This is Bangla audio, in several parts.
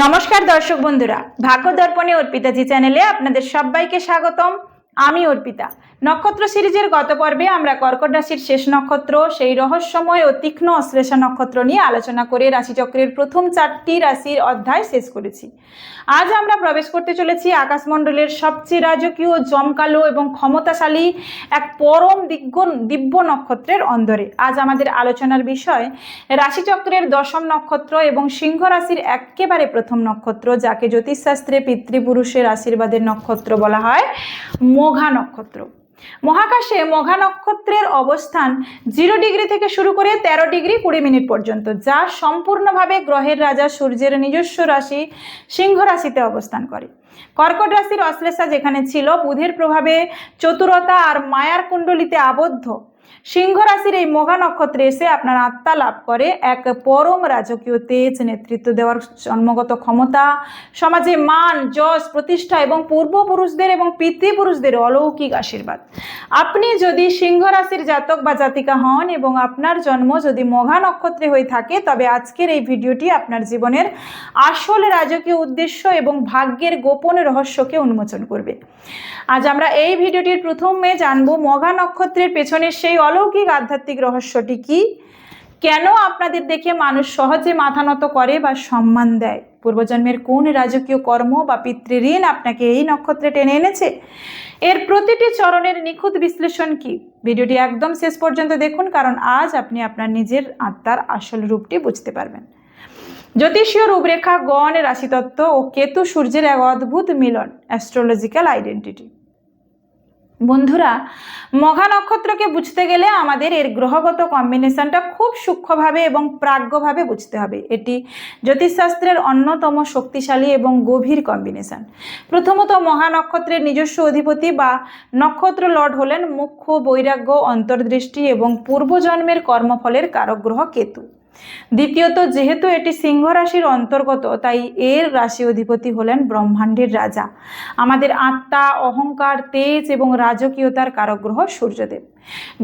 নমস্কার দর্শক বন্ধুরা, ভাগ্য দর্পণে অর্পিতাজি চ্যানেলে আপনাদের সবাইকে স্বাগতম। আমি অর্পিতা। নক্ষত্র সিরিজের গত পর্বে আমরা কর্কট রাশির শেষ নক্ষত্র, সেই রহস্যময় ও তীক্ষ্ণ অশ্লেষা নক্ষত্র নিয়ে আলোচনা করে রাশিচক্রের প্রথম 4টি রাশির অধ্যায় শেষ করেছি। আজ আমরা প্রবেশ করতে চলেছি আকাশমণ্ডলের সবচেয়ে রাজকীয়, জমকালো এবং ক্ষমতাশালী এক পরম দিব্য নক্ষত্রের অন্দরে। আজ আমাদের আলোচনার বিষয় রাশিচক্রের দশম নক্ষত্র এবং সিংহ রাশির একেবারে প্রথম নক্ষত্র, যাকে জ্যোতিষশাস্ত্রে পিতৃপুরুষের আশীর্বাদের নক্ষত্র বলা হয়, মঘা নক্ষত্র। মহাকাশে মঘা নক্ষত্রের অবস্থান 0 ডিগ্রি থেকে শুরু করে 13 ডিগ্রি 20 মিনিট পর্যন্ত, যা সম্পূর্ণভাবে গ্রহের রাজা সূর্যের নিজস্ব রাশি সিংহ রাশিতে অবস্থান করে। কর্কট রাশির অশ্লেষা যেখানে ছিল, বুধের প্রভাবে চতুরতা আর মায়ার কুণ্ডলিতে আবদ্ধ, সিংহ রাশির এই মঘা নক্ষত্রে এসে আপনার আত্মা লাভ করে এক পরম রাজকীয় তেজ, নেতৃত্ব দেওয়ার জন্মগত ক্ষমতা, সমাজে মান, যশ, প্রতিষ্ঠা এবং পূর্বপুরুষদের এবং পিতৃপুরুষদের অলৌকিক আশীর্বাদ। আপনি যদি সিংহ রাশির জাতক বা জাতিকা হন এবং আপনার জন্ম যদি মঘা নক্ষত্রে হয়ে থাকে, তবে আজকের এই ভিডিওটি আপনার জীবনের আসল রাজকীয় উদ্দেশ্য এবং ভাগ্যের গোপন রহস্যকে উন্মোচন করবে। আজ আমরা এই ভিডিওটির প্রথমে জানব মঘা নক্ষত্রের পেছনের সেই অলৌকিক আধ্যাত্মিক রহস্যটি কি, কেন আপনাদের দেখে মানুষ সহজে মাথা নত করে বা সম্মান দেয়, পূর্বজন্মের কোন রাজকীয় কর্ম বা পিতৃঋণ আপনাকে এই নক্ষত্রে টেনে এনেছে, এর প্রতিটি চরণের নিখুঁত বিশ্লেষণ কি। ভিডিওটি একদম শেষ পর্যন্ত দেখুন, কারণ আজ আপনি আপনার নিজের আত্মার আসল রূপটি বুঝতে পারবেন। জ্যোতিষীয় রূপরেখা, গণ, রাশিতত্ত্ব ও কেতু সূর্যের এক অদ্ভুত মিলন, অ্যাস্ট্রোলজিক্যাল আইডেন্টিটি। বন্ধুরা, মঘা নক্ষত্রকে বুঝতে গেলে আমাদের এর গ্রহগত কম্বিনেশনটা খুব সূক্ষ্মভাবে এবং প্রাজ্ঞভাবে বুঝতে হবে। এটি জ্যোতিষশাস্ত্রের অন্যতম শক্তিশালী এবং গভীর কম্বিনেশন। প্রথমত, মহা নক্ষত্রের নিজস্ব অধিপতি বা নক্ষত্র লর্ড হলেন মুখ্য, বৈরাগ্য, অন্তর্দৃষ্টি এবং পূর্বজন্মের কর্মফলের কারক গ্রহ কেতু। দ্বিতীয়ত, যেহেতু এটি সিংহ রাশির অন্তর্গত, তাই এর রাশি অধিপতি হলেন ব্রহ্মাণ্ডের রাজা, আমাদের আত্মা, অহংকার, তেজ এবং রাজকীয়তার কারক গ্রহ সূর্যদেব।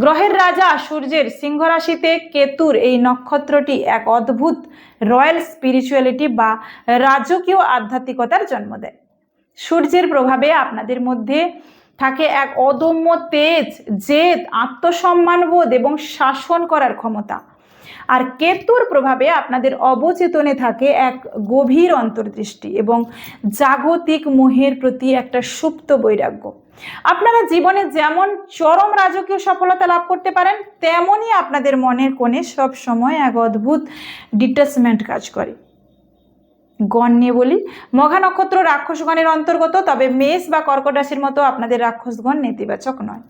গ্রহের রাজা সূর্যের সিংহ রাশিতে কেতুর এই নক্ষত্রটি এক অদ্ভুত রয়্যাল স্পিরিচুয়ালিটি বা রাজকীয় আধ্যাত্মিকতার জন্ম দেয়। সূর্যের প্রভাবে আপনাদের মধ্যে থাকে এক অদম্য তেজ, জেদ, আত্মসম্মানবোধ এবং শাসন করার ক্ষমতা। আর কেতুর প্রভাবে আপনাদের অবচেতনে থাকে এক গভীর অন্তর্দৃষ্টি এবং জাগতিক মোহের প্রতি একটা সুপ্ত বৈরাগ্য। আপনারা জীবনে যেমন চরম রাজকীয় সফলতা লাভ করতে পারেন, তেমনই আপনাদের মনের কোণে সব সময় এক অদ্ভুত ডিটাচমেন্ট কাজ করে। গণ নিয়ে বলি, মঘা নক্ষত্র রাক্ষসগণের অন্তর্গত, তবে মেষ বা কর্কট রাশির মতো আপনাদের রাক্ষসগণ নেতিবাচক নয়।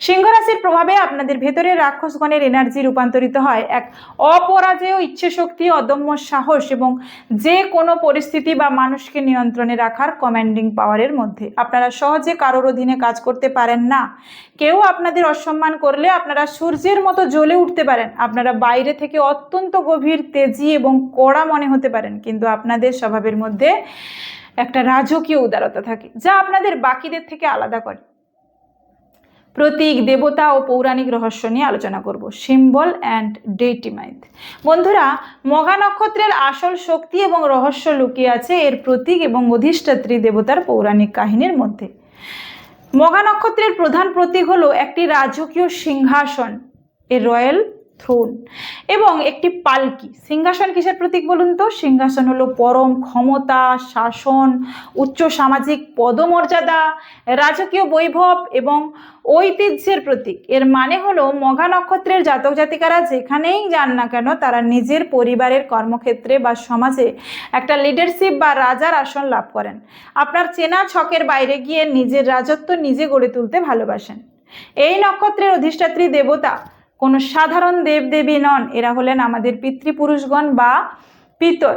সিংহ রাশির প্রভাবে আপনাদের ভেতরে রাক্ষসগণের এনার্জি রূপান্তরিত হয় এক অপরাজেয় ইচ্ছে শক্তি, অদম্য সাহস এবং যে কোনো পরিস্থিতি বা মানুষকে নিয়ন্ত্রণে রাখার কমান্ডিং পাওয়ারের মধ্যে। আপনারা সহজে কারোর অধীনে কাজ করতে পারেন না। কেউ আপনাদের অসম্মান করলে আপনারা সূর্যের মতো জ্বলে উঠতে পারেন। আপনারা বাইরে থেকে অত্যন্ত গভীর, তেজি এবং কড়া মনে হতে পারেন, কিন্তু আপনাদের স্বভাবের মধ্যে একটা রাজকীয় উদারতা থাকে, যা আপনাদের বাকিদের থেকে আলাদা করে। প্রতীক, দেবতা ও পৌরাণিক রহস্য নিয়ে আলোচনা করব, সিম্বল অ্যান্ড ডেইটি মাইথ। বন্ধুরা, মঘা নক্ষত্রের আসল শক্তি এবং রহস্য লুকিয়ে আছে এর প্রতীক এবং অধিষ্ঠাত্রী দেবতার পৌরাণিক কাহিনীর মধ্যে। মঘা নক্ষত্রের প্রধান প্রতীক হলো একটি রাজকীয় সিংহাসন, এ রয়্যাল থ্রোন, এবং একটি পালকি। সিংহাসন কিসের প্রতীক বলুন তো? সিংহাসন হলো পরম ক্ষমতা, শাসন, উচ্চ সামাজিক পদমর্যাদা, রাজকীয় বৈভব এবং ঐতিহ্যের প্রতীক। এর মানে হলো মঘা নক্ষত্রের জাতক জাতিকারা যেখানেই যান না কেন, তারা নিজের পরিবারের, কর্মক্ষেত্রে বা সমাজে একটা লিডারশিপ বা রাজার আসন লাভ করেন। আপনার চেনা ছকের বাইরে গিয়ে নিজের রাজত্ব নিজে গড়ে তুলতে ভালোবাসেন। এই নক্ষত্রের অধিষ্ঠাত্রী দেবতা কোনো সাধারণ দেবদেবী নন, এরা হলেন আমাদের পিতৃপুরুষগণ বা পিতর।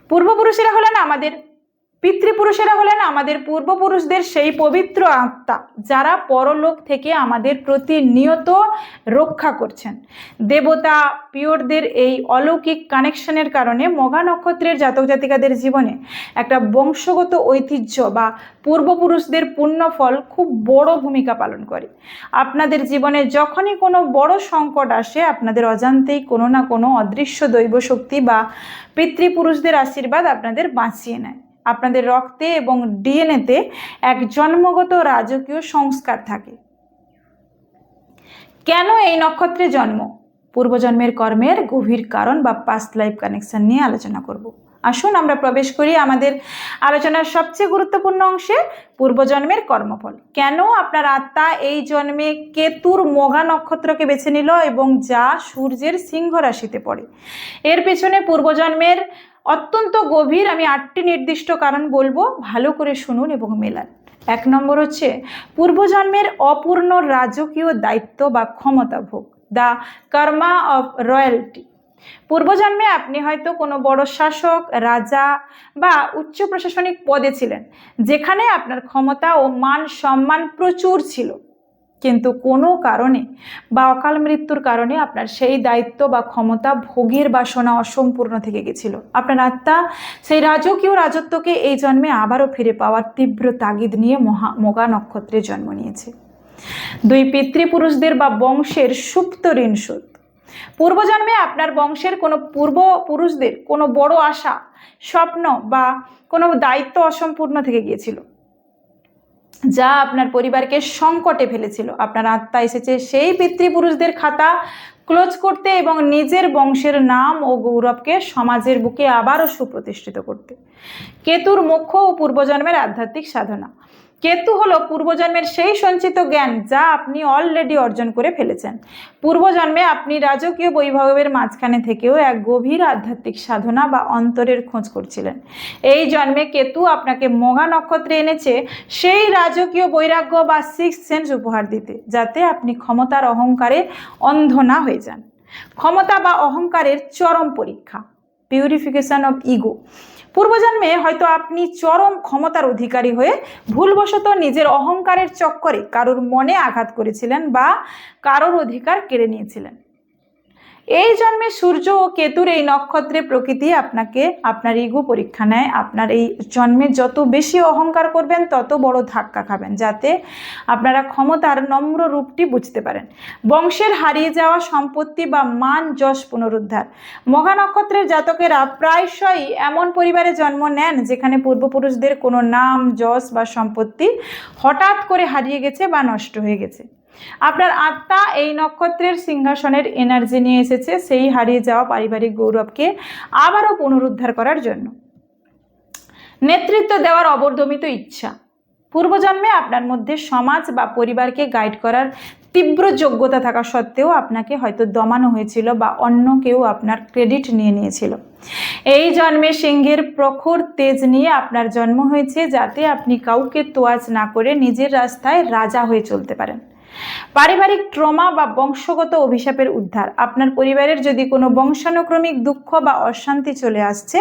পূর্বপুরুষেরা হলেন আমাদের পিতৃপুরুষেরা হলেন আমাদের পূর্বপুরুষদের সেই পবিত্র আত্মা যারা পরলোক থেকে আমাদের প্রতিনিয়ত রক্ষা করছেন। দেবতা পিওরদের এই অলৌকিক কানেকশনের কারণে মঘা নক্ষত্রের জাতক জাতিকাদের জীবনে একটা বংশগত ঐতিহ্য বা পূর্বপুরুষদের পুণ্যফল খুব বড় ভূমিকা পালন করে। আপনাদের জীবনে যখনই কোনো বড় সংকট আসে, আপনাদের অজান্তেই কোনো না কোনো অদৃশ্য দৈব শক্তি বা পিতৃপুরুষদের আশীর্বাদ আপনাদের বাঁচিয়ে নেয়। আপনাদের রক্তে এবং ডিএনএতে এক জন্মগত রাজকীয় সংস্কার থাকে। কেন এই নক্ষত্রে জন্ম? পূর্বজন্মের কর্মের গভীর কারণ বা পাস্ট লাইফ কানেকশন নিয়ে আলোচনা করব। আসুন আমরা প্রবেশ করি আমাদের আলোচনার সবচেয়ে গুরুত্বপূর্ণ অংশে, পূর্বজন্মের কর্মফল। কেন আপনার আত্মা এই জন্মে কেতুর মঘা নক্ষত্রকে বেছে নিল এবং যা সূর্যের সিংহ রাশিতে পড়ে? এর পেছনে পূর্বজন্মের অত্যন্ত গভীর আমি 8টি নির্দিষ্ট কারণ বলবো, ভালো করে শুনুন এবং মেলান। 1 নম্বর হচ্ছে পূর্বজন্মের অপূর্ণ রাজকীয় দায়িত্ব বা ক্ষমতা ভোগ, দ্য কর্মা অফ রয়্যালটি। পূর্বজন্মে আপনি হয়তো কোনো বড় শাসক, রাজা বা উচ্চ প্রশাসনিক পদে ছিলেন, যেখানে আপনার ক্ষমতা ও মান সম্মান প্রচুর ছিল, কিন্তু কোনো কারণে বা অকাল মৃত্যুর কারণে আপনার সেই দায়িত্ব বা ক্ষমতা ভোগের বাসনা অসম্পূর্ণ থেকে গেছিল। আপনার আত্মা সেই রাজকীয় রাজত্বকে এই জন্মে আবারও ফিরে পাওয়ার তীব্র তাগিদ নিয়ে মঘা নক্ষত্রে জন্ম নিয়েছে। 2 পিতৃপুরুষদের বা বংশের সুপ্ত ঋণ শোধ। পূর্বজন্মে আপনার বংশের কোনো পূর্বপুরুষদের কোনো বড় আশা, স্বপ্ন বা কোনো দায়িত্ব অসম্পূর্ণ থেকে গিয়েছিল, যা আপনার পরিবারকে সংকটে ফেলেছিল। আপনার আত্মা এসেছে সেই পিতৃপুরুষদের খাতা ক্লোজ করতে এবং নিজের বংশের নাম ও গৌরবকে সমাজের বুকে আবারও সুপ্রতিষ্ঠিত করতে। কেতুর মোক্ষ ও পূর্বজন্মের আধ্যাত্মিক সাধনা। কেতু হলো পূর্বজন্মের সেই সঞ্চিত জ্ঞান যা আপনি অলরেডি অর্জন করে ফেলেছেন। পূর্বজন্মে আপনি রাজকীয় বৈভবের মাঝখানে থেকেও এক গভীর আধ্যাত্মিক সাধনা বা অন্তরের খোঁজ করছিলেন। এই জন্মে কেতু আপনাকে মঘা নক্ষত্রে এনেছে সেই রাজকীয় বৈরাগ্য বা 6th সেন্স উপহার দিতে, যাতে আপনি ক্ষমতার অহংকারে অন্ধ না হয়ে যান। ক্ষমতা বা অহংকারের চরম পরীক্ষা, পিউরিফিকেশন অফ ইগো। পূর্বজন্মে হয়তো আপনি চরম ক্ষমতার অধিকারী হয়ে ভুলবশত নিজের অহংকারের চক্করে কারোর মনে আঘাত করেছিলেন বা কারোর অধিকার কেড়ে নিয়েছিলেন। এই জন্মে সূর্য ও কেতুর এই নক্ষত্রে প্রকৃতি আপনাকে আপনার ইগো পরীক্ষা নেয়। আপনার এই জন্মে যত বেশি অহংকার করবেন তত বড় ধাক্কা খাবেন, যাতে আপনারা ক্ষমতার নম্র রূপটি বুঝতে পারেন। বংশের হারিয়ে যাওয়া সম্পত্তি বা মান যশ পুনরুদ্ধার। মঘা নক্ষত্রের জাতকেরা প্রায়শই এমন পরিবারে জন্ম নেন যেখানে পূর্বপুরুষদের কোনো নাম, যশ বা সম্পত্তি হঠাৎ করে হারিয়ে গেছে বা নষ্ট হয়ে গেছে। আপনার আত্মা এই নক্ষত্রের সিংহাসনের এনার্জি নিয়ে এসেছে সেই হারিয়ে যাওয়া পারিবারিক গৌরবকে আবারও পুনরুদ্ধার করার জন্য। নেতৃত্ব দেওয়ার অবর্দমিত ইচ্ছা। পূর্বজন্মে আপনার মধ্যে সমাজ বা পরিবারকে গাইড করার তীব্র যোগ্যতা থাকা সত্ত্বেও আপনাকে হয়তো দমানো হয়েছিল বা অন্য কেউ আপনার ক্রেডিট নিয়ে নিয়েছিল। এই জন্মে সিংহের প্রখর তেজ নিয়ে আপনার জন্ম হয়েছে, যাতে আপনি কাউকে তোয়াজ না করে নিজের রাস্তায় রাজা হয়ে চলতে পারেন। পারিবারিক ট্রমা বা বংশগত অভিশাপের উদ্ধার। আপনার পরিবারের যদি কোনো বংশানুক্রমিক দুঃখ বা অশান্তি চলে আসছে,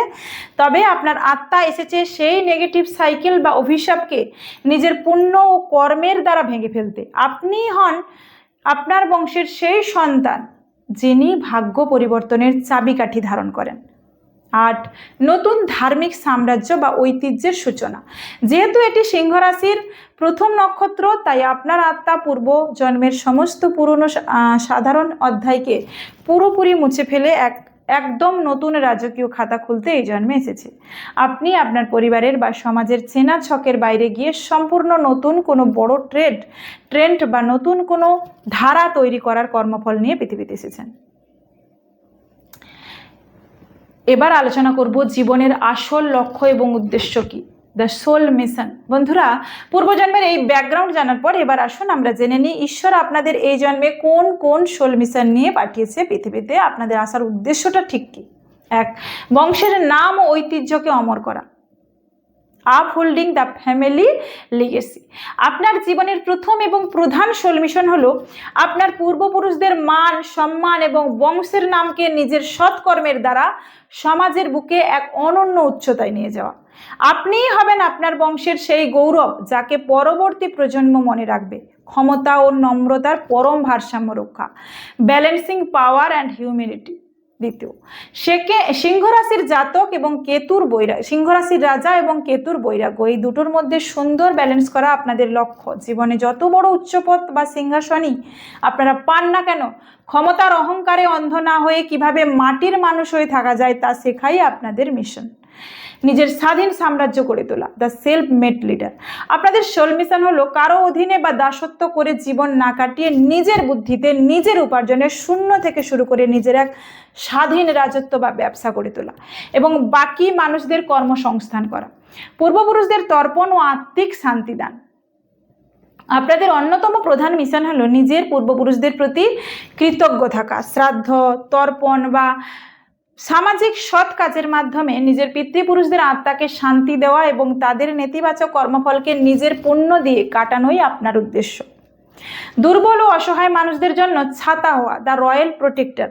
তবে আপনার আত্মা এসেছে সেই নেগেটিভ সাইকেল বা অভিশাপকে নিজের পুণ্য ও কর্মের দ্বারা ভেঙে ফেলতে। আপনি হন আপনার বংশের সেই সন্তান যিনি ভাগ্য পরিবর্তনের চাবিকাঠি ধারণ করেন। 8 নতুন ধার্মিক সাম্রাজ্য বা ঐতিহ্যের সূচনা। যেহেতু এটি সিংহ রাশির প্রথম নক্ষত্র, তাই আপনার আত্মা পূর্ব জন্মের সমস্ত পুরনো সাধারণ অধ্যায়কে পুরোপুরি মুছে ফেলে একদম নতুন রাজকীয় খাতা খুলতে এই জন্মে এসেছে। আপনি আপনার পরিবারের বা সমাজের চেনা ছকের বাইরে গিয়ে সম্পূর্ণ নতুন কোনো বড় ট্রেন্ড বা নতুন কোনো ধারা তৈরি করার কর্মফল নিয়ে পৃথিবীতে এসেছেন। এবার আলোচনা করব জীবনের আসল লক্ষ্য এবং উদ্দেশ্য কি, দ্য সোল মিশন। বন্ধুরা, পূর্বজন্মের এই ব্যাকগ্রাউন্ড জানার পর এবার আসুন আমরা জেনে নিই ঈশ্বর আপনাদের এই জন্মে কোন কোন সোল মিশন নিয়ে পাঠিয়েছে পৃথিবীতে। আপনাদের আসার উদ্দেশ্যটা ঠিক কি? 1 বংশের নাম ও ঐতিহ্যকে অমর করা। আপহোল্ডিং দ্য ফ্যামিলি লিগেসি। আপনার জীবনের প্রথম এবং প্রধান সোল মিশন হলো আপনার পূর্বপুরুষদের মান, সম্মান এবং বংশের নামকে নিজের সৎকর্মের দ্বারা সমাজের বুকে এক অনন্য উচ্চতায় নিয়ে যাওয়া। আপনিই হবেন আপনার বংশের সেই গৌরব যাকে পরবর্তী প্রজন্ম মনে রাখবে। ক্ষমতা ও নম্রতার পরম ভারসাম্য রক্ষা, ব্যালেন্সিং পাওয়ার অ্যান্ড হিউম্যানিটি। দ্বিতীয়, সিংহ রাশির জাতক এবং কেতুর বৈরাগ্য, সিংহ রাশির রাজা এবং কেতুর বৈরাগ্য, এই দুটোর মধ্যে সুন্দর ব্যালেন্স করা আপনাদের লক্ষ্য। জীবনে যত বড় উচ্চপদ বা সিংহাসনই আপনারা পান না কেন, ক্ষমতার অহংকারে অন্ধ না হয়ে কিভাবে মাটির মানুষ হয়ে থাকা যায় তা শেখাই আপনাদের মিশন। নিজের স্বাধীন সাম্রাজ্য গড়ে তোলা, দ্য সেলফ মেড লিডার। আপনাদের সোল মিশন হলো কারো অধীনে বা দাসত্ব করে জীবন না কাটিয়ে নিজের বুদ্ধিতে, নিজের উপার্জনে শূন্য থেকে শুরু করে নিজের এক স্বাধীন রাজত্ব বা ব্যবসা গড়ে তোলা এবং বাকি মানুষদের কর্মসংস্থান করা। পূর্বপুরুষদের তর্পণ ও আত্মিক শান্তি দান। আপনাদের অন্যতম প্রধান মিশন হলো নিজের পূর্বপুরুষদের প্রতি কৃতজ্ঞ থাকা, শ্রাদ্ধ, তর্পণ বা সামাজিক সৎ কাজের মাধ্যমে নিজের পিতৃপুরুষদের আত্মাকে শান্তি দেওয়া এবং তাদের নেতিবাচক কর্মফলকে নিজের পুণ্য দিয়ে কাটানোই আপনার উদ্দেশ্য। দুর্বল ও অসহায় মানুষদের জন্য ছাতা হওয়া, দ্য রয়্যাল প্রোটেক্টর।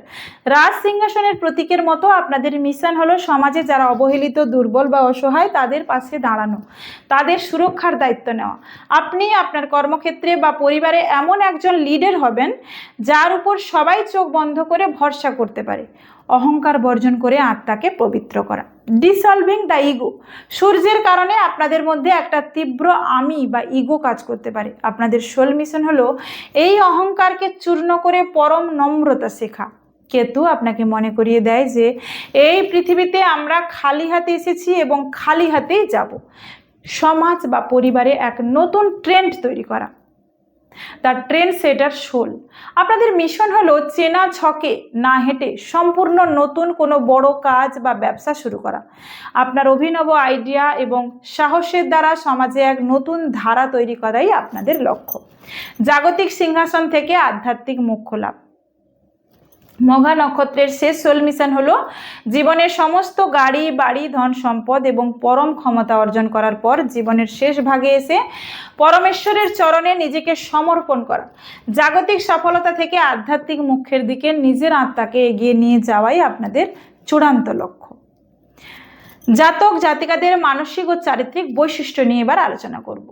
রাজ সিংহাসনের প্রতীকের মতো আপনাদের মিশন হলো সমাজে যারা অবহেলিত, দুর্বল বা অসহায় তাদের পাশে দাঁড়ানো, তাদের সুরক্ষার দায়িত্ব নেওয়া। আপনি আপনার কর্মক্ষেত্রে বা পরিবারে এমন একজন লিডার হবেন যার উপর সবাই চোখ বন্ধ করে ভরসা করতে পারে। অহংকার বর্জন করে আত্মাকে পবিত্র করা, ডিসলভিং দ্য ইগো। সূর্যের কারণে আপনাদের মধ্যে একটা তীব্র আমি বা ইগো কাজ করতে পারে। আপনাদের সোল মিশন হলো এই অহংকারকে চূর্ণ করে পরম নম্রতা শেখা। কেতু আপনাকে মনে করিয়ে দেয় যে এই পৃথিবীতে আমরা খালি হাতে এসেছি এবং খালি হাতেই যাব। সমাজ বা পরিবারে এক নতুন ট্রেন্ড তৈরি করা, দ্য ট্রেন্ড সেটার সোল। আপনাদের মিশন হলো চেনা ছকে না হেঁটে সম্পূর্ণ নতুন কোনো বড় কাজ বা ব্যবসা শুরু করা। আপনার অভিনব আইডিয়া এবং সাহসের দ্বারা সমাজে এক নতুন ধারা তৈরি করাই আপনাদের লক্ষ্য। জাগতিক সিংহাসন থেকে আধ্যাত্মিক মোক্ষ লাভ। মঘা নক্ষত্রের শেষ সোল মিশন হলো জীবনের সমস্ত গাড়ি, বাড়ি, ধন সম্পদ এবং পরম ক্ষমতা অর্জন করার পর জীবনের শেষ ভাগে এসে পরমেশ্বরের চরণে নিজেকে সমর্পণ করা। জাগতিক সফলতা থেকে আধ্যাত্মিক মুখ্যের দিকে নিজের আত্মাকে এগিয়ে নিয়ে যাওয়াই আপনাদের চূড়ান্ত লক্ষ্য। জাতক জাতিকাদের মানসিক ও চারিত্রিক বৈশিষ্ট্য নিয়ে এবার আলোচনা করব।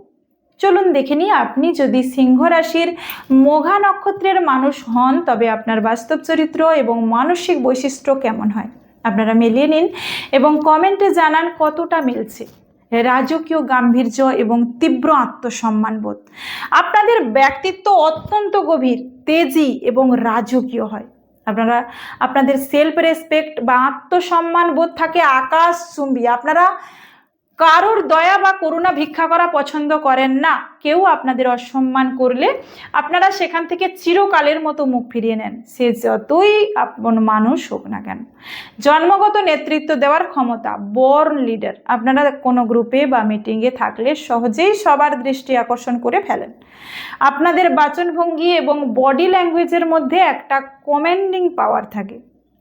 চলুন দেখে নিই আপনি যদি সিংহ রাশির মঘা নক্ষত্রের মানুষ হন তবে আপনার বাস্তব চরিত্র এবং মানসিক বৈশিষ্ট্য কেমন হয়। আপনারা মিলিয়ে নিন এবং কমেন্টে জানান কতটা মিলছে। রাজকীয় গাম্ভীর্য এবং তীব্র আত্মসম্মানবোধ। আপনাদের ব্যক্তিত্ব অত্যন্ত গভীর, তেজি এবং রাজকীয় হয়। আপনাদের সেলফ রেসপেক্ট বা আত্মসম্মান বোধ থাকে আকাশচুম্বী। আপনারা কারোর দয়া বা করুণা ভিক্ষা করা পছন্দ করেন না। কেউ আপনাদের অসম্মান করলে আপনারা সেখান থেকে চিরকালের মতো মুখ ফিরিয়ে নেন, সে যতই আপন মানুষ হোক না কেন। জন্মগত নেতৃত্ব দেওয়ার ক্ষমতা, বর্ন লিডার। আপনারা কোনো গ্রুপে বা মিটিংয়ে থাকলে সহজেই সবার দৃষ্টি আকর্ষণ করে ফেলেন। আপনাদের বাচনভঙ্গি এবং বডি ল্যাঙ্গুয়েজের মধ্যে একটা কমান্ডিং পাওয়ার থাকে।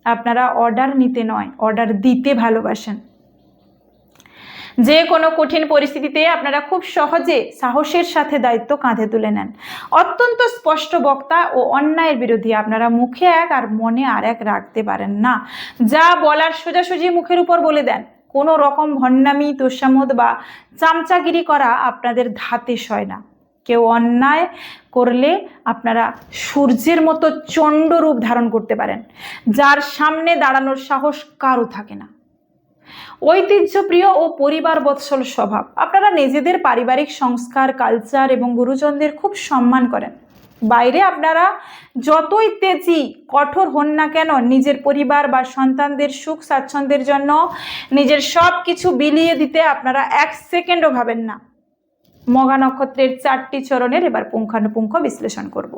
আপনারা অর্ডার নিতে নয়, অর্ডার দিতে ভালোবাসেন। যে কোনো কঠিন পরিস্থিতিতে আপনারা খুব সহজে সাহসের সাথে দায়িত্ব কাঁধে তুলে নেন। অত্যন্ত স্পষ্ট বক্তা ও অন্যায়ের বিরোধী। আপনারা মুখে এক আর মনে আর এক রাখতে পারেন না। যা বলার সোজাসুজি মুখের উপর বলে দেন। কোনো রকম ভণ্ডামি, তোষামোদ বা চামচাগিরি করা আপনাদের ধাতে সয় না। কেউ অন্যায় করলে আপনারা সূর্যের মতো চণ্ড রূপ ধারণ করতে পারেন, যার সামনে দাঁড়ানোর সাহস কারো থাকে না। ঐতিহ্যপ্রিয় ও পরিবার বৎসল স্বভাব। আপনারা নিজেদের পারিবারিক সংস্কার, কালচার এবং গুরুজনদের খুব সম্মান করেন। বাইরে আপনারা যতই তেজি, কঠোর হন না কেন, নিজের পরিবার বা সন্তানদের সুখ স্বাচ্ছন্দ্যের জন্য নিজের সব কিছু বিলিয়ে দিতে আপনারা এক সেকেন্ডও ভাবেন না। মঘা নক্ষত্রের 4টি চরণের এবার পুঙ্খানুপুঙ্খ বিশ্লেষণ করব।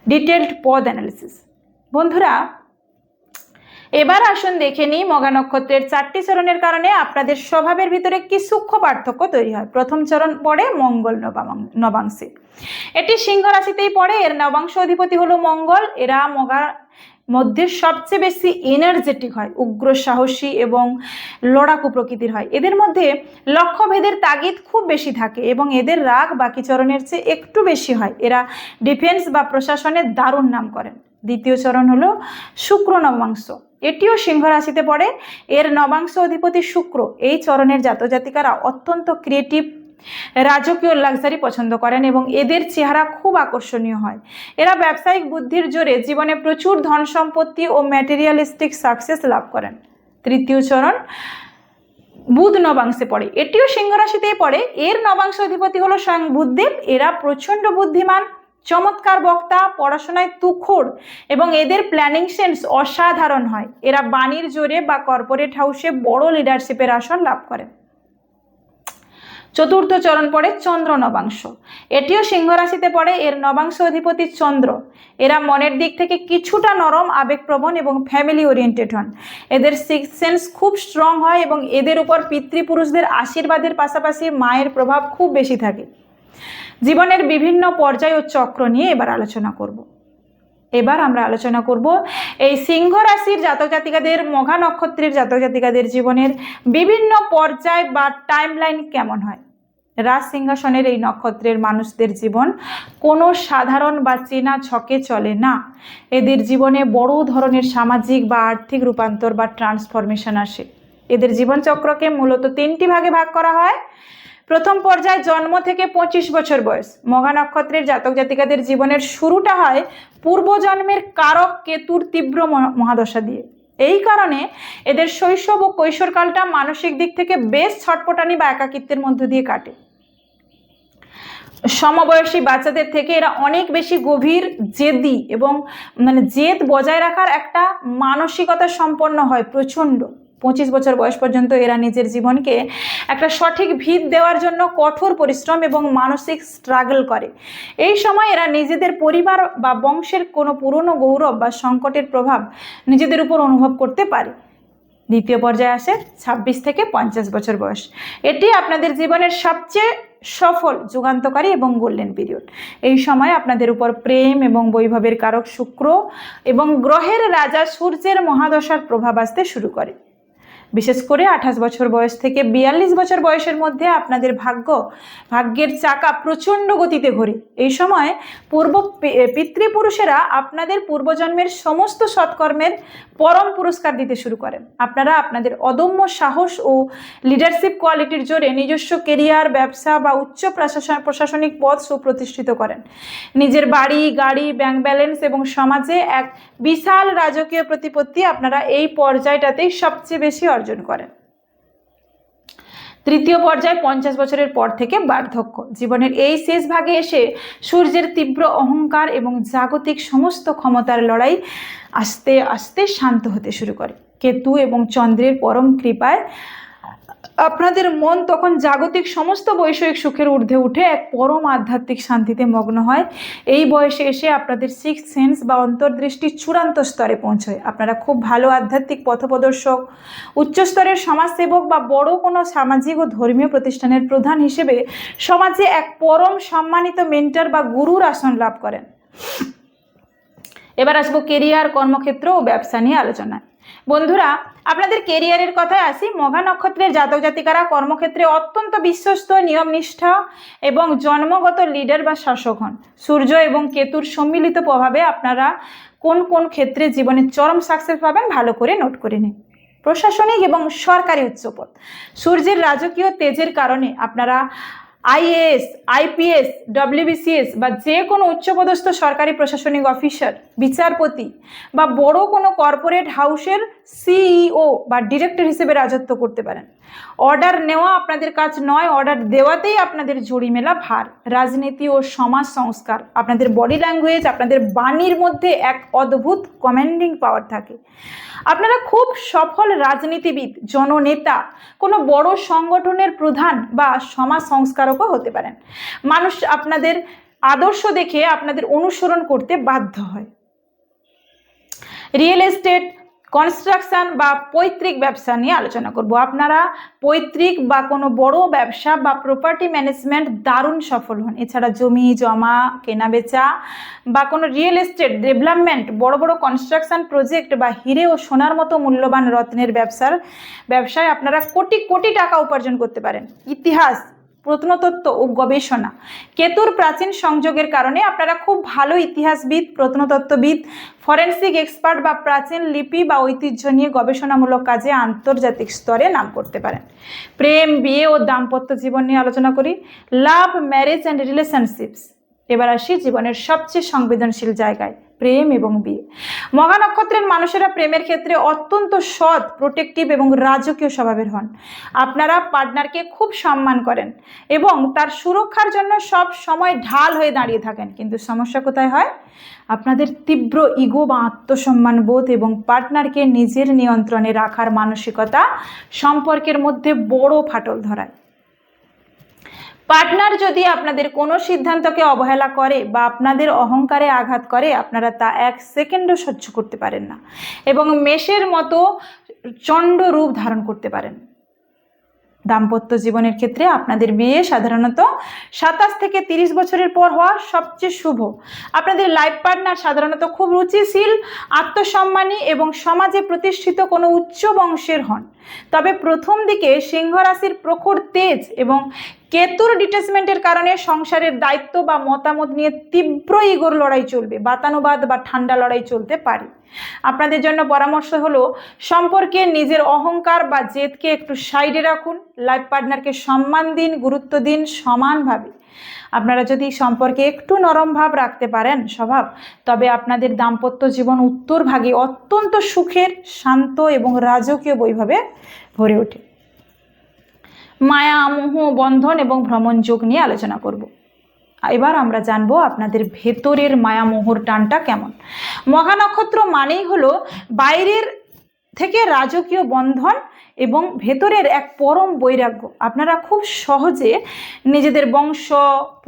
ডিটেলড পদ অ্যানালিসিস। বন্ধুরা, এবার আসুন দেখে নিই মঘা নক্ষত্রের 4টি চরণের কারণে আপনাদের স্বভাবের ভিতরে কি সূক্ষ্ম পার্থক্য তৈরি হয়। প্রথম চরণ পড়ে মঙ্গল নবাংশে। এটি সিংহ রাশিতেই পড়ে। এর নবাংশ অধিপতি হলো মঙ্গল। এরা মধ্যে সবচেয়ে বেশি এনার্জেটিক হয়, উগ্র সাহসী এবং লড়াকু প্রকৃতির হয়। এদের মধ্যে লক্ষ্যভেদের তাগিদ খুব বেশি থাকে এবং এদের রাগ বাকি চরণের চেয়ে একটু বেশি হয়। এরা ডিফেন্স বা প্রশাসনের দারুণ নাম করেন। দ্বিতীয় চরণ হলো শুক্র নবাংশ, এটিও সিংহ রাশিতে পড়ে। এর নবাংশ অধিপতি শুক্র। এই চরণের জাতজাতিকারা অত্যন্ত ক্রিয়েটিভ, রাজকীয় লাক্সারি পছন্দ করেন এবং এদের চেহারা খুব আকর্ষণীয় হয়। এরা ব্যবসায়িক বুদ্ধির জোরে জীবনে প্রচুর ধন সম্পত্তি ও ম্যাটেরিয়ালিস্টিক সাকসেস লাভ করেন। তৃতীয় চরণ বুধ নবাংশে পড়ে, এটিও সিংহ রাশিতেই পড়ে। এর নবাংশ অধিপতি হলো স্বয়ং বুধদেব। এরা প্রচণ্ড বুদ্ধিমান, চমৎকার বক্তা, পড়াশোনায় তুখোড় এবং এদের প্ল্যানিং সেন্স অসাধারণ হয়। এরা বাণীর জোরে বা কর্পোরেট হাউসে বড় লিডারশিপের আসন লাভ করেন। চতুর্থ চরণ পড়ে চন্দ্র নবাংশ, এটিও সিংহ রাশিতে পড়ে। এর নবাংশ অধিপতি চন্দ্র। এরা মনের দিক থেকে কিছুটা নরম, আবেগপ্রবণ এবং ফ্যামিলি ওরিয়েন্টেড হন। এদের সিক্স সেন্স খুব স্ট্রং হয় এবং এদের উপর পিতৃপুরুষদের আশীর্বাদের পাশাপাশি মায়ের প্রভাব খুব বেশি থাকে। জীবনের বিভিন্ন পর্যায় ও চক্র নিয়ে এবার আমরা আলোচনা করব এই সিংহ রাশির জাতক জাতিকাদের, মঘা নক্ষত্রের জাতক জাতিকাদের জীবনের বিভিন্ন পর্যায় বা টাইমলাইন কেমন হয়। রাজ সিংহাসনের এই নক্ষত্রের মানুষদের জীবন কোনো সাধারণ বা চেনা ছকে চলে না। এদের জীবনে বড় ধরনের সামাজিক বা আর্থিক রূপান্তর বা ট্রান্সফরমেশন আসে। এদের জীবনচক্রকে মূলত তিনটি ভাগে ভাগ করা হয়। প্রথম পর্যায়ে জন্ম থেকে 25 বছর বয়স। মঘা নক্ষত্রের জাতক জাতিকাদের জীবনের শুরুটা হয় পূর্বজন্মের কারক কেতুর তীব্র মহাদশা দিয়ে। এই কারণে এদের শৈশব ও কৈশোরকালটা মানসিক দিক থেকে বেশ ছটপটানি বা একাকিত্বের মধ্য দিয়ে কাটে। সমবয়সী বাচ্চাদের থেকে এরা অনেক বেশি গভীর, জেদি এবং জেদ বজায় রাখার একটা মানসিকতা সম্পন্ন হয় প্রচণ্ড। 25 বছর বয়স পর্যন্ত এরা নিজের জীবনকে একটা সঠিক ভিত দেওয়ার জন্য কঠোর পরিশ্রম এবং মানসিক স্ট্রাগল করে। এই সময় এরা নিজেদের পরিবার বা বংশের কোনো পুরনো গৌরব বা সংকটের প্রভাব নিজেদের উপর অনুভব করতে পারে। দ্বিতীয় পর্যায়ে আসে 26 থেকে 50 বছর বয়স। এটি আপনাদের জীবনের সবচেয়ে সফল, যুগান্তকারী এবং গোল্ডেন পিরিয়ড। এই সময় আপনাদের উপর প্রেম এবং বৈভবের কারক শুক্র এবং গ্রহের রাজা সূর্যের মহাদশার প্রভাব আসতে শুরু করে। বিশেষ করে 28 বছর বয়স থেকে 42 বছর বয়সের মধ্যে আপনাদের ভাগ্যের চাকা প্রচণ্ড গতিতে ঘোরে। এই সময় পিতৃপুরুষেরা আপনাদের পূর্বজন্মের সমস্ত সৎকর্মের পরম পুরস্কার দিতে শুরু করেন। আপনারা আপনাদের অদম্য সাহস ও লিডারশিপ কোয়ালিটির জোরে নিজস্ব কেরিয়ার, ব্যবসা বা উচ্চ প্রশাসনিক পদ সুপ্রতিষ্ঠিত করেন। নিজের বাড়ি, গাড়ি, ব্যাংক ব্যালেন্স এবং সমাজে এক বিশাল রাজকীয় প্রতিপত্তি আপনারা এই পর্যায়টাতেই সবচেয়ে বেশি অর্জন করেন। তৃতীয় পর্যায়ে 50 বছরের পর থেকে বার্ধক্য। জীবনের এই শেষ ভাগে এসে সূর্যের তীব্র অহংকার এবং জাগতিক সমস্ত ক্ষমতার লড়াই আস্তে আস্তে শান্ত হতে শুরু করে। কেতু এবং চন্দ্রের পরম কৃপায় আপনাদের মন তখন জাগতিক সমস্ত বৈষয়িক সুখের ঊর্ধ্বে উঠে এক পরম আধ্যাত্মিক শান্তিতে মগ্ন হয়। এই বয়সে এসে আপনাদের সিক্স সেন্স বা অন্তর্দৃষ্টি চূড়ান্ত স্তরে পৌঁছয়। আপনারা খুব ভালো আধ্যাত্মিক পথপ্রদর্শক, উচ্চস্তরের সমাজসেবক বা বড় কোনো সামাজিক ও ধর্মীয় প্রতিষ্ঠানের প্রধান হিসেবে সমাজে এক পরম সম্মানিত মেন্টর বা গুরুর আসন লাভ করেন। এবার আসবো কেরিয়ার, কর্মক্ষেত্র ও ব্যবসা নিয়ে আলোচনায়। বন্ধুরা, আপনাদের কেরিয়ারের কথায় আসি। মঘা নক্ষত্রের জাতক জাতিকারা কর্মক্ষেত্রে অত্যন্ত বিশ্বস্ত, নিয়মনিষ্ঠা এবং জন্মগত লিডার বা শাসক হন। সূর্য এবং কেতুর সম্মিলিত প্রভাবে আপনারা কোন কোন ক্ষেত্রে জীবনের চরম সাকসেস পাবেন ভালো করে নোট করে নিন। প্রশাসনিক এবং সরকারি উচ্চপদ। সূর্যের রাজকীয় তেজের কারণে আপনারা আইএএস, আইপিএস, ডব্লিউবিসিএস বা যে কোনো উচ্চপদস্থ সরকারি প্রশাসনিক অফিসার, বিচারপতি বা বড় কোনো কর্পোরেট হাউসের সিইও বা ডিরেক্টর হিসেবে রাজত্ব করতে পারেন। অর্ডার নেওয়া আপনাদের কাজ নয়, অর্ডার দেওয়াতেই আপনাদের ঝুড়ি মেলা ভার। রাজনীতি ও সমাজ সংস্কার। আপনাদের বডি ল্যাঙ্গুয়েজ, আপনাদের বাণীর মধ্যে এক অদ্ভুত কমান্ডিং পাওয়ার থাকে। আপনারা খুব সফল রাজনীতিবিদ, জননেতা, কোনো বড় সংগঠনের প্রধান বা সমাজ সংস্কারকও হতে পারেন। মানুষ আপনাদের আদর্শ দেখে আপনাদের অনুসরণ করতে বাধ্য হয়। রিয়েল এস্টেট, কনস্ট্রাকশন বা পৈতৃক ব্যবসা নিয়ে আলোচনা করব। আপনারা পৈতৃক বা কোনো বড় ব্যবসা বা প্রপার্টি ম্যানেজমেন্ট দারুণ সফল হন। এছাড়া জমি জমা কেনাবেচা বা কোনো রিয়েল এস্টেট ডেভেলপমেন্ট, বড় বড় কনস্ট্রাকশন প্রজেক্ট বা হিরে ও সোনার মতো মূল্যবান রত্নের ব্যবসায় আপনারা কোটি কোটি টাকা উপার্জন করতে পারেন। ইতিহাস, প্রত্নতত্ত্ব ও গবেষণা, কেতুর প্রাচীন সংযোগের কারণে আপনারা খুব ভালো ইতিহাসবিদ, প্রত্নতত্ত্ববিদ, ফরেনসিক এক্সপার্ট বা প্রাচীন লিপি বা ঐতিহ্য নিয়ে গবেষণামূলক কাজে আন্তর্জাতিক স্তরে নাম করতে পারেন। প্রেম, বিয়ে ও দাম্পত্য জীবন নিয়ে আলোচনা করি। লাভ, ম্যারেজ অ্যান্ড রিলেশনশিপস। এবার আসি জীবনের সবচেয়ে সংবেদনশীল জায়গায়, প্রেম এবং বিয়ে। মঘা নক্ষত্রের মানুষেরা প্রেমের ক্ষেত্রে অত্যন্ত সৎ, প্রোটেক্টিভ এবং রাজকীয় স্বভাবের হন। আপনারা পার্টনারকে খুব সম্মান করেন এবং তার সুরক্ষার জন্য সব সময় ঢাল হয়ে দাঁড়িয়ে থাকেন। কিন্তু সমস্যা কোথায় হয়? আপনাদের তীব্র ইগো বা আত্মসম্মান বোধ এবং পার্টনারকে নিজের নিয়ন্ত্রণে রাখার মানসিকতা সম্পর্কের মধ্যে বড় ফাটল ধরায়। পার্টনার যদি আপনাদের কোনো সিদ্ধান্তকে অবহেলা করে বা আপনাদের অহংকারে আঘাত করে, আপনারা তা 1 সেকেন্ডও সহ্য করতে পারেন না এবং মেষের মতো চণ্ড রূপ ধারণ করতে পারেন। দাম্পত্য জীবনের ক্ষেত্রে আপনাদের বিয়ে সাধারণত 27 থেকে 30 বছরের পর হওয়া সবচেয়ে শুভ। আপনাদের লাইফ পার্টনার সাধারণত খুব রুচিশীল, আত্মসম্মানী এবং সমাজে প্রতিষ্ঠিত কোনো উচ্চ বংশের হন। তবে প্রথম দিকে সিংহ রাশির প্রখর তেজ এবং কেতুর ডিট্যাচমেন্টের কারণে সংসারের দায়িত্ব বা মতামত নিয়ে তীব্র ইগোর লড়াই চলবে, বাতানুবাদ বা ঠান্ডা লড়াই চলতে পারে। আপনাদের জন্য পরামর্শ হলো, সম্পর্কে নিজের অহংকার বা জেদকে একটু সাইডে রাখুন। লাইফ পার্টনারকে সম্মান দিন, গুরুত্ব দিন সমানভাবে। আপনারা যদি সম্পর্কে একটু নরম ভাব রাখতে পারেন স্বভাব, তবে আপনাদের দাম্পত্য জীবন উত্তরভাগে অত্যন্ত সুখের, শান্ত এবং রাজকীয় বৈভবে ভরে ওঠে। মায়া, মোহ, বন্ধন এবং ভ্রমণ যোগ নিয়ে আলোচনা করব। এবার আমরা জানবো আপনাদের ভেতরের মায়া মোহর টানটা কেমন। মঘা নক্ষত্র মানেই হলো বাইরের থেকে রাজকীয় বন্ধন এবং ভেতরের এক পরম বৈরাগ্য। আপনারা খুব সহজে নিজেদের বংশ,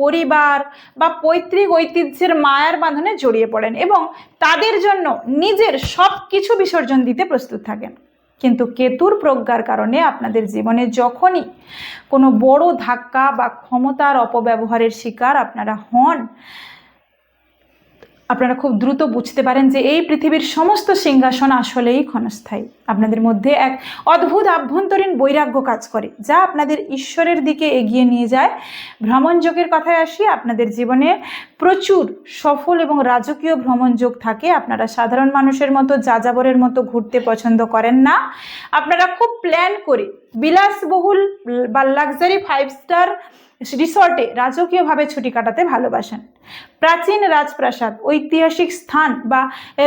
পরিবার বা পৈতৃক ঐতিহ্যের মায়ার বাঁধনে জড়িয়ে পড়েন এবং তাদের জন্য নিজের সব কিছু বিসর্জন দিতে প্রস্তুত থাকেন। কিন্তু কেতুর প্রজ্ঞার কারণে আপনাদের জীবনে যখনই কোনো বড় ধাক্কা বা ক্ষমতার অপব্যবহারের শিকার আপনারা হন, আপনারা খুব দ্রুত বুঝতে পারেন যে এই পৃথিবীর সমস্ত সিংহাসন আসলেই ক্ষণস্থায়ী। আপনাদের মধ্যে এক অদ্ভুত আভ্যন্তরীণ বৈরাগ্য কাজ করে, যা আপনাদের ঈশ্বরের দিকে এগিয়ে নিয়ে যায়। ভ্রমণ যোগের কথায় আসি। আপনাদের জীবনে প্রচুর সফল এবং রাজকীয় ভ্রমণ যোগ থাকে। আপনারা সাধারণ মানুষের মতো যাযাবরের মতো ঘুরতে পছন্দ করেন না। আপনারা খুব প্ল্যান করে বিলাসবহুল বা লাক্সারি 5 স্টার রিসর্টে রাজকীয়ভাবে ছুটি কাটাতে ভালোবাসেন। প্রাচীন রাজপ্রাসাদ, ঐতিহাসিক স্থান বা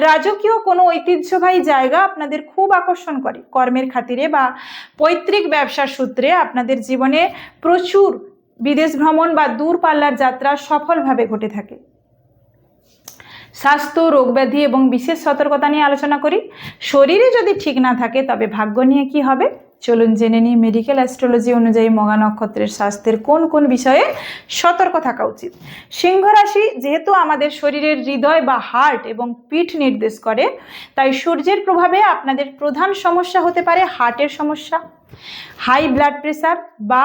রাজকীয় কোনো ঐতিহ্যবাহী জায়গা আপনাদের খুব আকর্ষণ করে। কর্মের খাতিরে বা পৈতৃক ব্যবসার সূত্রে আপনাদের জীবনে প্রচুর বিদেশ ভ্রমণ বা দূরপাল্লার যাত্রা সফলভাবে ঘটে থাকে। স্বাস্থ্য, রোগব্যাধি এবং বিশেষ সতর্কতা নিয়ে আলোচনা করি। শরীরে যদি ঠিক না থাকে তবে ভাগ্য নিয়ে কি হবে? চলুন জেনে নিই মেডিকেল অ্যাস্ট্রোলজি অনুযায়ী মঘা নক্ষত্রের স্বাস্থ্যের কোন কোন বিষয়ে সতর্ক থাকা উচিত। সিংহ রাশি যেহেতু আমাদের শরীরের হৃদয় বা হার্ট এবং পিঠ নির্দেশ করে, তাই সূর্যের প্রভাবে আপনাদের প্রধান সমস্যা হতে পারে হার্টের সমস্যা, হাই ব্লাড প্রেশার বা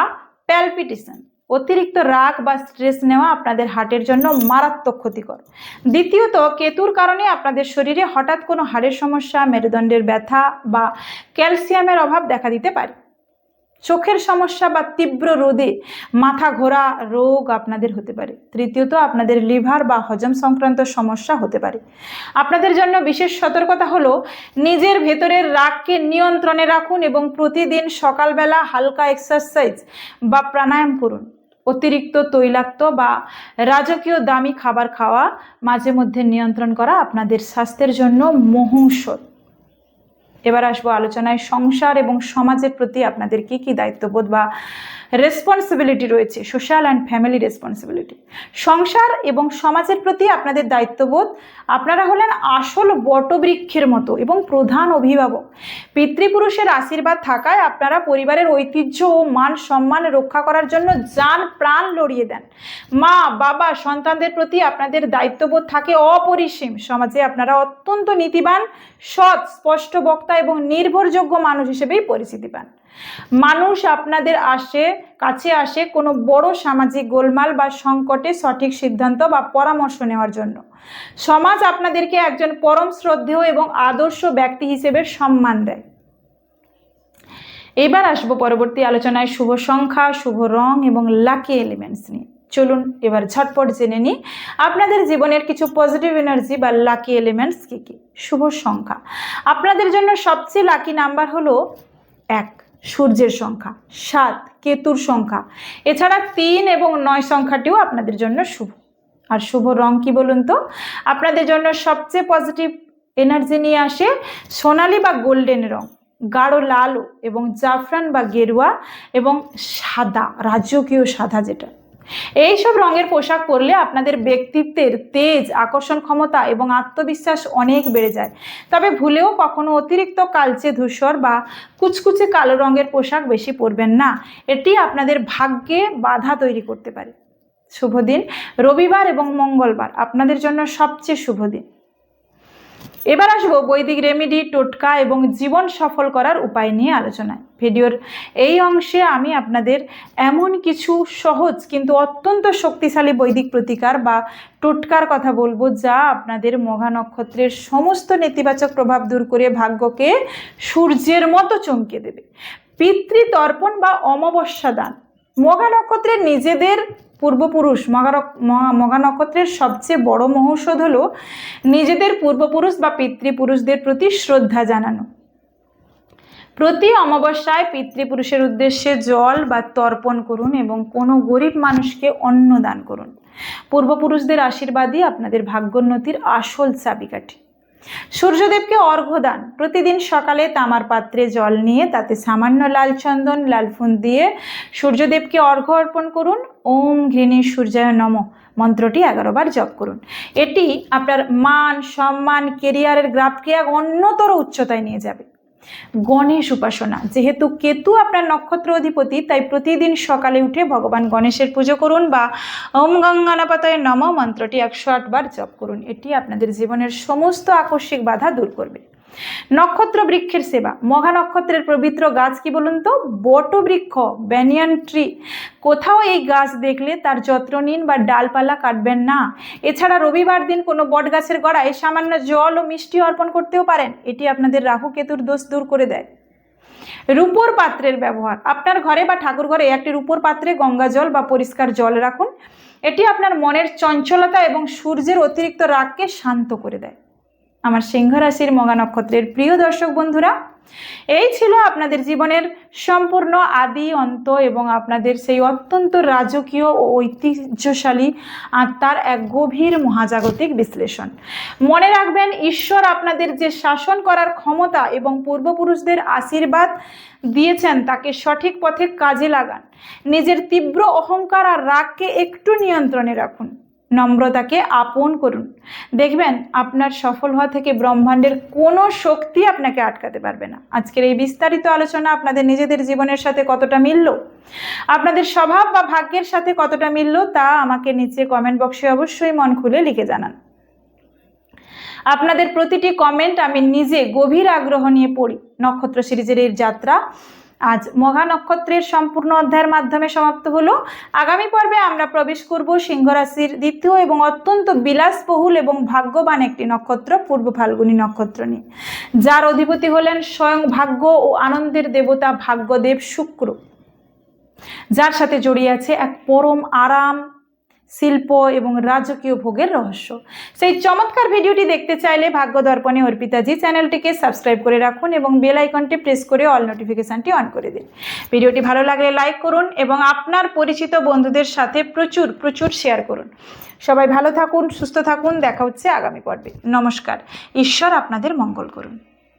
প্যালপিটেশন। অতিরিক্ত রাগ বা স্ট্রেস নেওয়া আপনাদের হার্টের জন্য মারাত্মক ক্ষতিকর। দ্বিতীয়ত, কেতুর কারণে আপনাদের শরীরে হঠাৎ কোনো হাড়ের সমস্যা, মেরুদণ্ডের ব্যথা বা ক্যালসিয়ামের অভাব দেখা দিতে পারে। চোখের সমস্যা বা তীব্র রোদে মাথা ঘোরা রোগ আপনাদের হতে পারে। তৃতীয়ত, আপনাদের লিভার বা হজম সংক্রান্ত সমস্যা হতে পারে। আপনাদের জন্য বিশেষ সতর্কতা হলো, নিজের ভেতরের রাগকে নিয়ন্ত্রণে রাখুন এবং প্রতিদিন সকালবেলা হালকা এক্সারসাইজ বা প্রাণায়াম করুন। অতিরিক্ত তৈলাক্ত বা রাজকীয় দামি খাবার খাওয়া মাঝে মধ্যে নিয়ন্ত্রণ করা আপনাদের স্বাস্থ্যের জন্য মহৌষধ। এবার আসবো আলোচনায় সংসার এবং সমাজের প্রতি আপনাদের কি দায়িত্ববোধ বা রেসপন্সিবিলিটি রয়েছে, সোশ্যাল অ্যান্ড ফ্যামিলি রেসপন্সিবিলিটি। সংসার এবং সমাজের প্রতি আপনাদের দায়িত্ববোধ। আপনারা হলেন আসল বটবৃক্ষের মতো এবং প্রধান অভিভাবক। পিতৃপুরুষের আশীর্বাদ থাকায় আপনারা পরিবারের ঐতিহ্য ও মান সম্মান রক্ষা করার জন্য জান প্রাণ লড়িয়ে দেন। মা বাবা সন্তানদের প্রতি আপনাদের দায়িত্ববোধ থাকে অপরিসীম। সমাজে আপনারা অত্যন্ত নীতিবান, সৎ, স্পষ্ট বক্তা এবং নির্ভরযোগ্য মানুষ হিসেবেই পরিচিতি পান। মানুষ আপনাদের কাছে আসে কোনো বড় সামাজিক গোলমাল বা সংকটে সঠিক সিদ্ধান্ত বা পরামর্শ নেওয়ার জন্য। সমাজ আপনাদেরকে একজন পরম শ্রদ্ধেয় এবং আদর্শ ব্যক্তি হিসেবে সম্মান দেয়। এবার আসবো পরবর্তী আলোচনায় শুভ সংখ্যা, শুভ রং এবং লাকি এলিমেন্টস নিয়ে। চলুন এবার ঝটপট জেনে নিই আপনাদের জীবনের কিছু পজিটিভ এনার্জি বা লাকি এলিমেন্টস কী কী। শুভ সংখ্যা, আপনাদের জন্য সবচেয়ে লাকি নাম্বার হলো 1, সূর্যের সংখ্যা, 7, কেতুর সংখ্যা, এছাড়া 3 এবং 9 সংখ্যাটিও আপনাদের জন্য শুভ। আর শুভ রং কি বলুন তো? আপনাদের জন্য সবচেয়ে পজিটিভ এনার্জি নিয়ে আসে সোনালি বা গোল্ডেন রং, গাঢ় লাল এবং জাফরান বা গেরুয়া এবং সাদা, রাজকীয় সাদা যেটা। এইসব রঙের পোশাক পরলে আপনাদের ব্যক্তিত্বের তেজ, আকর্ষণ ক্ষমতা এবং আত্মবিশ্বাস অনেক বেড়ে যায়। তবে ভুলেও কখনো অতিরিক্ত কালচে ধূসর বা কুচকুচে কালো রঙের পোশাক বেশি পরবেন না, এটি আপনাদের ভাগ্যে বাধা তৈরি করতে পারে। শুভ দিন রবিবার এবং মঙ্গলবার আপনাদের জন্য সবচেয়ে শুভ দিন। এবার আসবো বৈদিক রেমেডি, টোটকা এবং জীবন সফল করার উপায় নিয়ে আলোচনায়। ভিডিওর এই অংশে আমি আপনাদের এমন কিছু সহজ কিন্তু অত্যন্ত শক্তিশালী বৈদিক প্রতিকার বা টোটকার কথা বলবো, যা আপনাদের মঘা নক্ষত্রের সমস্ত নেতিবাচক প্রভাব দূর করে ভাগ্যকে সূর্যের মতো চমকে দেবে। পিতৃতর্পণ বা অমাবস্যা দান। মঘা নক্ষত্রের নিজেদের পূর্বপুরুষ, মঘা নক্ষত্রের সবচেয়ে বড় মহৌষধ হলো নিজেদের পূর্বপুরুষ বা পিতৃপুরুষদের প্রতি শ্রদ্ধা জানানো। প্রতি অমাবস্যায় পিতৃপুরুষের উদ্দেশ্যে জল বা তর্পণ করুন এবং কোনো গরিব মানুষকে অন্ন দান করুন। পূর্বপুরুষদের আশীর্বাদই আপনাদের ভাগ্যোন্নতির আসল চাবিকাঠি। সূর্যদেবকে অর্ঘ্য দান। প্রতিদিন সকালে তামার পাত্রে জল নিয়ে তাতে সামান্য লাল চন্দন, লাল ফুল দিয়ে সূর্যদেবকে অর্ঘ্য অর্পণ করুন। ওম ঘৃণী সূর্যায় নমঃ মন্ত্রটি 11 বার জপ করুন। এটি আপনার মান সম্মান, কেরিয়ারের গ্রাফকে এক অন্যতর উচ্চতায় নিয়ে যাবে। গণেশ উপাসনা। যেহেতু কেতু আপনার নক্ষত্র অধিপতি, তাই প্রতিদিন সকালে উঠে ভগবান গণেশের পুজো করুন বা ওম গঙ্গানাপতায় নমঃ মন্ত্রটি 108 বার জপ করুন। এটি আপনাদের জীবনের সমস্ত আকস্মিক বাধা দূর করবে। নক্ষত্র বৃক্ষের সেবা। মঘা নক্ষত্রের পবিত্র গাছ কি বলুন তো? বটবৃক্ষ, ব্যানিয়ান ট্রি। কোথাও এই গাছ দেখলে তার যত্ন নিন বা ডালপালা কাটবেন না। এছাড়া রবিবার দিন কোনো বট গাছের গোড়ায় সামান্য জল ও মিষ্টি অর্পণ করতেও পারেন। এটি আপনাদের রাহু কেতুর দোষ দূর করে দেয়। রূপোর পাত্রের ব্যবহার। আপনার ঘরে বা ঠাকুর ঘরে একটি রূপোর পাত্রে গঙ্গা জল বা পরিষ্কার জল রাখুন। এটি আপনার মনের চঞ্চলতা এবং সূর্যের অতিরিক্ত রাগকে শান্ত করে দেয়। আমার সিংহ রাশির মঘা নক্ষত্রের প্রিয় দর্শক বন্ধুরা, এই ছিল আপনাদের জীবনের সম্পূর্ণ আদি অন্ত এবং আপনাদের সেই অত্যন্ত রাজকীয় ও ঐতিহ্যশালী আত্মার এক গভীর মহাজাগতিক বিশ্লেষণ। মনে রাখবেন, ঈশ্বর আপনাদের যে শাসন করার ক্ষমতা এবং পূর্বপুরুষদের আশীর্বাদ দিয়েছেন তাকে সঠিক পথে কাজে লাগান। নিজের তীব্র অহংকার আর রাগকে একটু নিয়ন্ত্রণে রাখুন। নম্রতাকে আপন করুন। দেখবেন আপনার সফল হওয়া থেকে ব্রহ্মাণ্ডের কোনো শক্তি আপনাকে আটকাতে পারবে না। আজকের এই বিস্তারিত আলোচনা আপনাদের নিজেদের জীবনের সাথে কতটা মিলল, আপনাদের স্বভাব বা ভাগ্যের সাথে কতটা মিলল, তা আমাকে নিচে কমেন্ট বক্সে অবশ্যই মন খুলে লিখে জানান। আপনাদের প্রতিটি কমেন্ট আমি নিজে গভীর আগ্রহ নিয়ে পড়ি। নক্ষত্র সিরিজের এই যাত্রা আজ মঘা নক্ষত্রের সম্পূর্ণ অধ্যায়ের মাধ্যমে সমাপ্ত হলো। আগামী পর্বে আমরা প্রবেশ করব সিংহ রাশির দ্বিতীয় এবং অত্যন্ত বিলাসবহুল এবং ভাগ্যবান একটি নক্ষত্র, পূর্ব ফাল্গুনী নক্ষত্র নিয়ে, যার অধিপতি হলেন স্বয়ং ভাগ্য ও আনন্দের দেবতা ভাগ্যদেব শুক্র, যার সাথে জড়িয়ে আছে এক পরম আরাম, শিল্প এবং রাজকীয় ভোগের রহস্য। সেই চমৎকার ভিডিওটি দেখতে চাইলে ভাগ্য দর্পণে অর্পিতাজি চ্যানেলটিকে সাবস্ক্রাইব করে রাখুন এবং বেল আইকনটি প্রেস করে অল নোটিফিকেশনটি অন করে দিন। ভিডিওটি ভালো লাগলে লাইক করুন এবং আপনার পরিচিত বন্ধুদের সাথে প্রচুর শেয়ার করুন। সবাই ভালো থাকুন, সুস্থ থাকুন। দেখা হচ্ছে আগামী পর্বে। নমস্কার। ঈশ্বর আপনাদের মঙ্গল করুন।